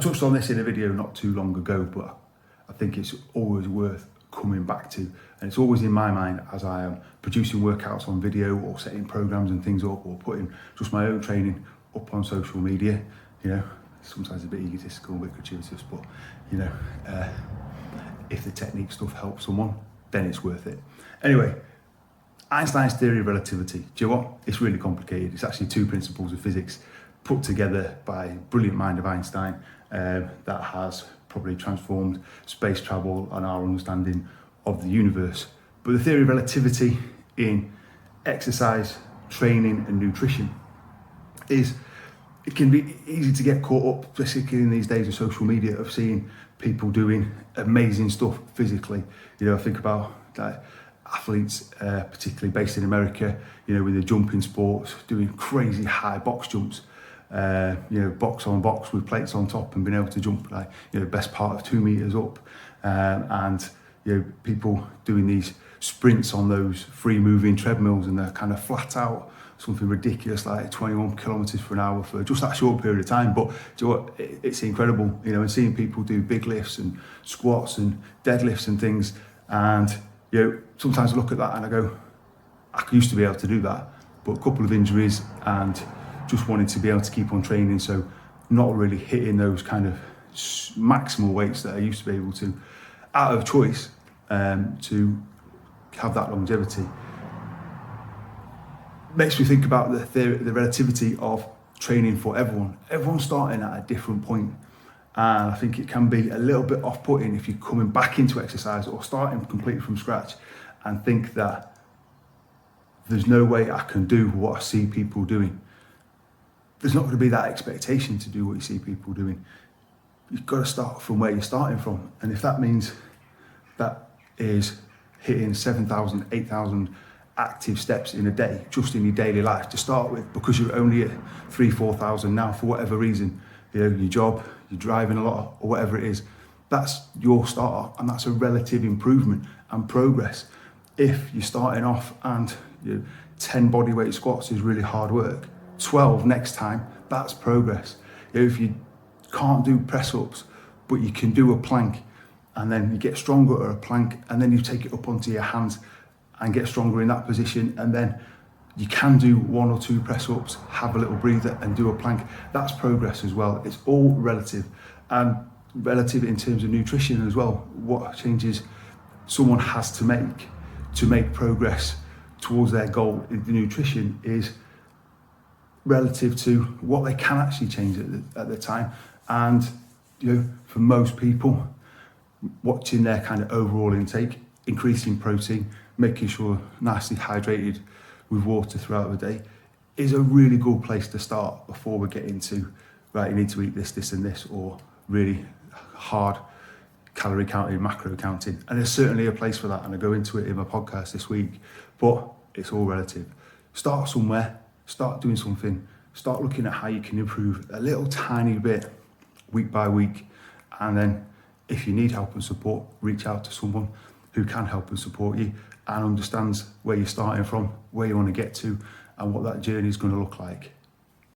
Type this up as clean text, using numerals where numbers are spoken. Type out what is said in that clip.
touched on this in a video not too long ago, but I think it's always worth coming back to, and it's always in my mind as I am producing workouts on video or setting programs and things up, or putting just my own training up on social media. You know, sometimes a bit egotistical, a bit gratuitous, but you know, if the technique stuff helps someone, then it's worth it. Anyway, Einstein's theory of relativity. Do you know what? It's really complicated. It's actually two principles of physics put together by a brilliant mind of Einstein that has probably transformed space travel and our understanding of the universe. But the theory of relativity in exercise, training and nutrition is, it can be easy to get caught up, particularly in these days of social media, of seeing people doing amazing stuff physically. You know, I think about athletes, particularly based in America, you know, with the jumping sports, doing crazy high box jumps, you know, box on box with plates on top, and being able to jump like, you know, best part of 2 meters up, and you know, people doing these sprints on those free moving treadmills, and they're kind of flat out, something ridiculous like 21 kilometers per hour for just that short period of time. But do you know what? It's incredible, you know, and seeing people do big lifts and squats and deadlifts and things. And you know, sometimes I look at that and I go, I used to be able to do that, but a couple of injuries and just wanted to be able to keep on training, so not really hitting those kind of maximal weights that I used to be able to, out of choice, to have that longevity. Makes me think about the theory, the relativity of training for everyone. Everyone's starting at a different point, and I think it can be a little bit off-putting if you're coming back into exercise or starting completely from scratch and think that there's no way I can do what I see people doing. There's not going to be that expectation to do what you see people doing. You've got to start from where you're starting from, and if that means that is hitting 7,000, 8,000 active steps in a day, just in your daily life to start with, because you're only at 3,000, 4,000 now for whatever reason, you know, your job, you're driving a lot or whatever it is, that's your start, and that's a relative improvement and progress. If you're starting off and you know, 10 bodyweight squats is really hard work, 12 next time, that's progress. You know, if you can't do press ups, but you can do a plank, and then you get stronger at a plank, and then you take it up onto your hands and get stronger in that position, and then you can do 1 or 2 press ups, have a little breather and do a plank. That's progress as well. It's all relative, and relative in terms of nutrition as well. What changes someone has to make progress towards their goal in the nutrition is relative to what they can actually change at the time. And you know, for most people, watching their kind of overall intake, increasing protein, making sure nicely hydrated with water throughout the day is a really good place to start before we get into, right, you need to eat this, this and this, or really hard calorie counting, macro counting. And there's certainly a place for that, and I go into it in my podcast this week, but it's all relative. Start somewhere, start doing something, start looking at how you can improve a little tiny bit week by week, and then if you need help and support, reach out to someone who can help and support you and understands where you're starting from, where you want to get to, and what that journey is going to look like.